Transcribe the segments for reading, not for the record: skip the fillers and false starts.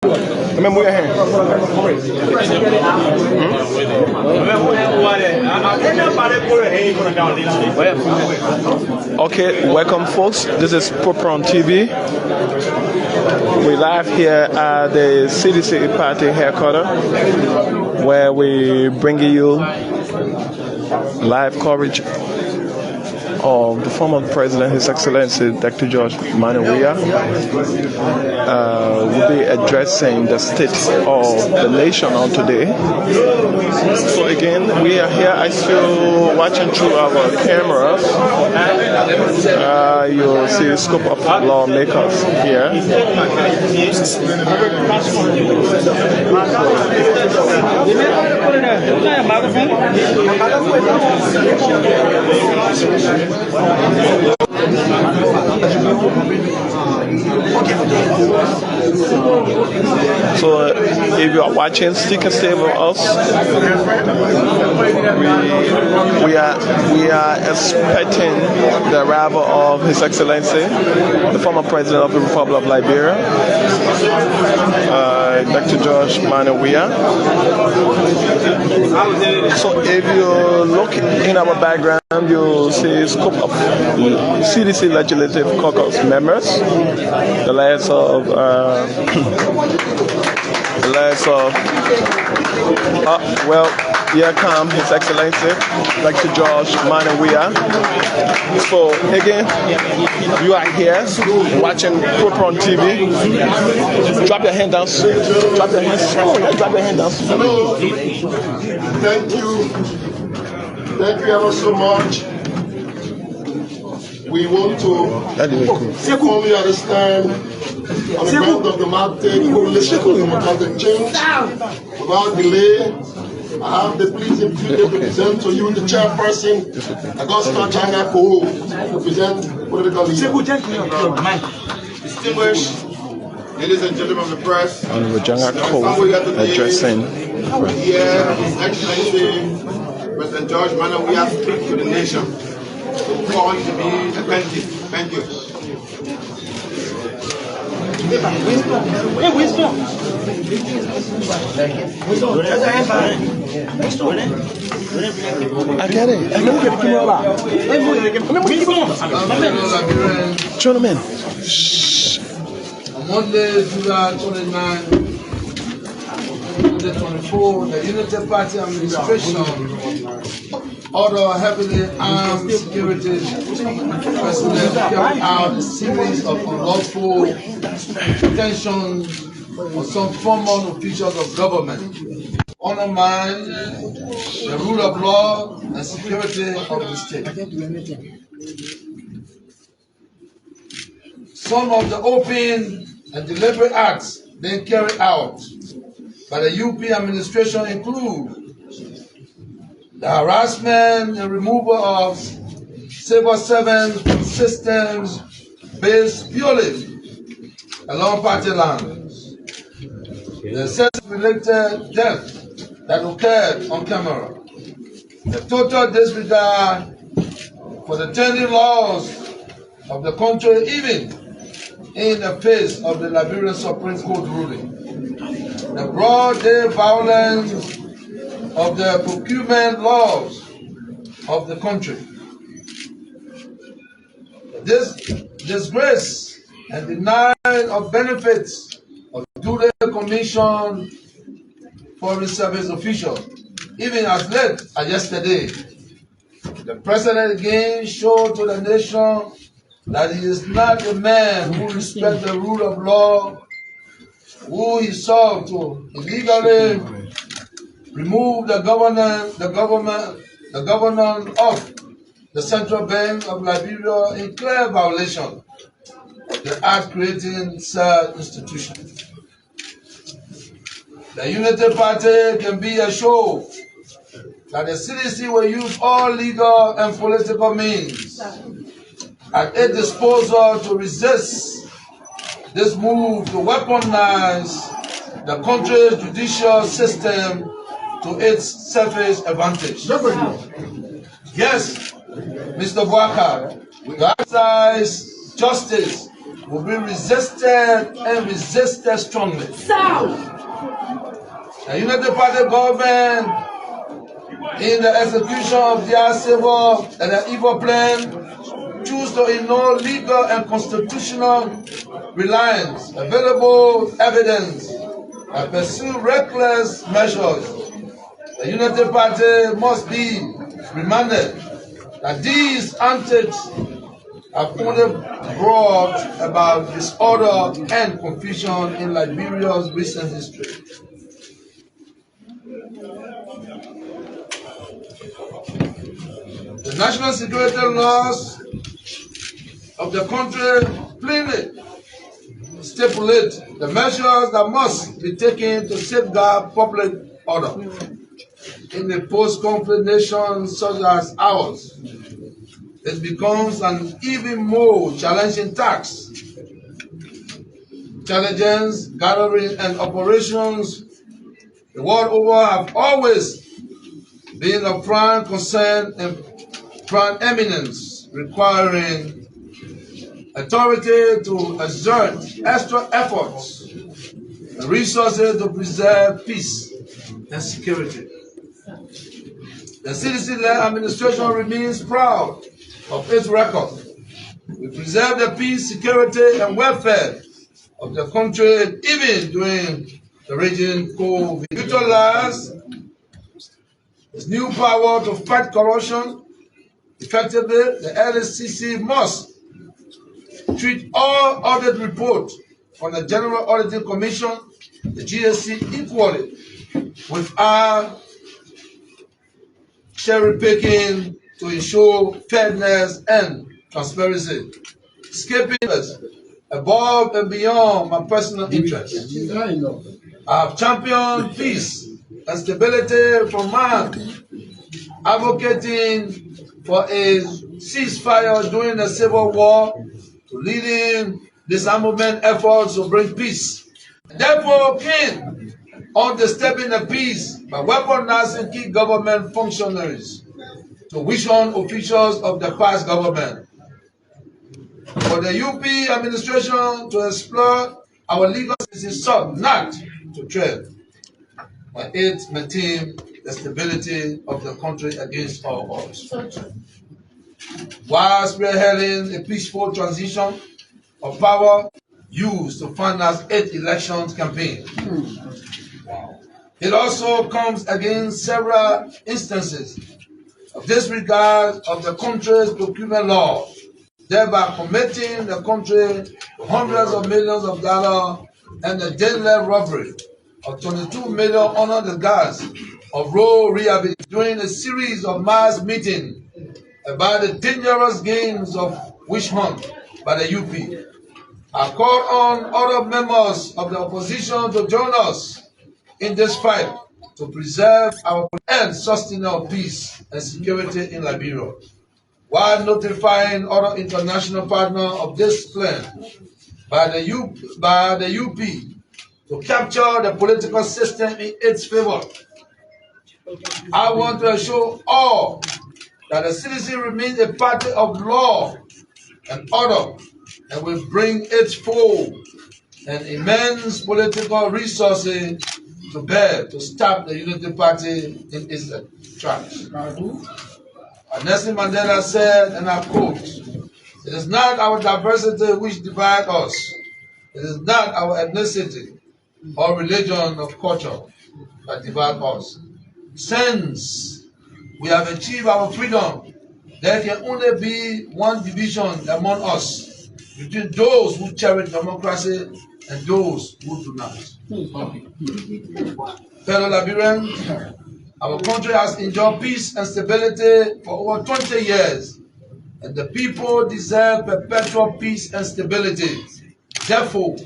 Let me move your hand. Okay, welcome folks. This is Proper on TV. We live here at the CDC Party headquarters, where we bring you live coverage of the former president, His Excellency Dr. George Weah, will be addressing the state of the nation on today. So again, we are here. I still watching through our cameras. You'll see the scope of lawmakers here. So if you are watching, stick and stay with us. We are expecting the arrival of His Excellency, the former president of the Republic of Liberia, Dr. George Weah. So if you look in our background, you'll see scope of CDC Legislative Caucus members, the likes of here come His Excellency Dr. George Weah. So again, you are here watching Proper on TV. Drop your hand down. Drop your hands. Drop your hand down. Hello. Thank you. Thank you ever so much. We want to inform you at this time on the ground of the market coalition of democratic change. Without delay, I have the pleasing privilege to present to you the chairperson, Augusta Janga-Ko, to present political leader. Distinguished ladies and gentlemen of the press, Honorable Janga-Ko addressing here, His Excellency President George Weah speak to the nation. Call to be attentive. Thank you. I get it. Gentlemen. On Monday, July 29, 2024, the Unity Party administration order heavily armed security personnel carry out a series of unlawful detentions of some former officials of government, undermine the rule of law and security of the state. Some of the open and deliberate acts being carried out by the UP administration include the harassment and removal of civil servant systems based purely along party lines, the self-related death that occurred on camera, the total disregard for the changing laws of the country, even in the face of the Liberian Supreme Court ruling, the broad day violence of the procurement laws of the country. This disgrace and denial of benefits of duly commissioned foreign service officials, even as late as yesterday. The president again showed to the nation that he is not a man who respects the rule of law, who he sought to illegally remove the governor of the Central Bank of Liberia in clear violation of the act creating said institution. The Unity Party can be assured that the CDC will use all legal and political means at its disposal to resist this move to weaponize the country's judicial system to its selfish advantage. Yes, Mr. Weah, to exercise justice will be resisted and resisted strongly. The United Party government, in the execution of their civil and their evil plan, choose to ignore legal and constitutional reliance, available evidence, and pursue reckless measures. The United Party must be reminded that these antics have only brought about disorder and confusion in Liberia's recent history. The national security laws of the country plainly stipulate the measures that must be taken to safeguard public order. In a post-conflict nation such as ours, it becomes an even more challenging task. Intelligence, gathering, and operations the world over have always been of prime concern and prime eminence, requiring authority to exert extra efforts and resources to preserve peace and security. The CDC-led administration remains proud of its record. We preserve the peace, security, and welfare of the country even during the raging COVID. Utilize its new power to fight corruption effectively. The LSCC must treat all audit reports from the General Auditing Commission, the GSC, equally without cherry picking to ensure fairness and transparency, skipping above and beyond my personal interests. I have championed peace and stability from man, advocating for a ceasefire during the Civil War, to leading disarmament efforts to bring peace. Therefore, keen on disturbing the peace by weaponizing key government functionaries to vision officials of the past government. For the UP administration to explore our legal system sought not to tread, but it maintain the stability of the country against all odds. While spearheading a peaceful transition of power used to finance 8 elections campaign. It also comes against several instances of disregard of the country's procurement law, thereby committing the country to hundreds of millions of dollars and the deadly robbery of 22 million under the guise of road rehabilitation during a series of mass meetings about the dangerous games of witch hunt by the UP. I call on other members of the opposition to join us in this fight to preserve our and sustain our peace and security in Liberia, while notifying other international partners of this plan by the UP to capture the political system in its favor. I want to assure all that the citizen remains a party of law and order and will bring its full and immense political resources to bear to stop the Unity Party in its tracks. Nelson Mandela said, and I quote, "It is not our diversity which divides us. It is not our ethnicity or religion or culture that divide us. Since we have achieved our freedom, there can only be one division among us, between those who cherish democracy and those who do not." Fellow Liberians, our country has enjoyed peace and stability for over 20 years, and the people deserve perpetual peace and stability. Therefore,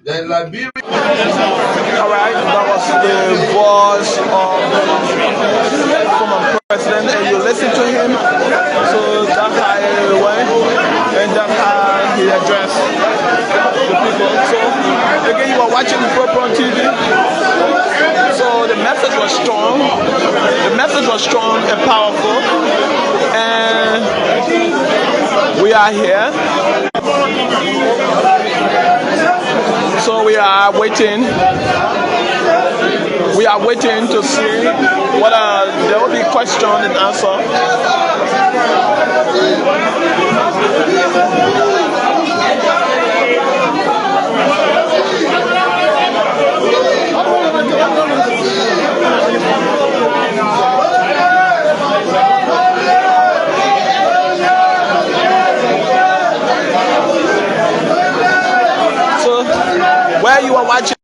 the Liberian... All right, that was the voice of the former president, and you listen to him. So that's how it went, and that's how he addressed the people. So again, you are watching the program on TV. So the message was strong. The message was strong and powerful, and we are here. So we are waiting. We are waiting to see whether there will be question and answer. So where you are watching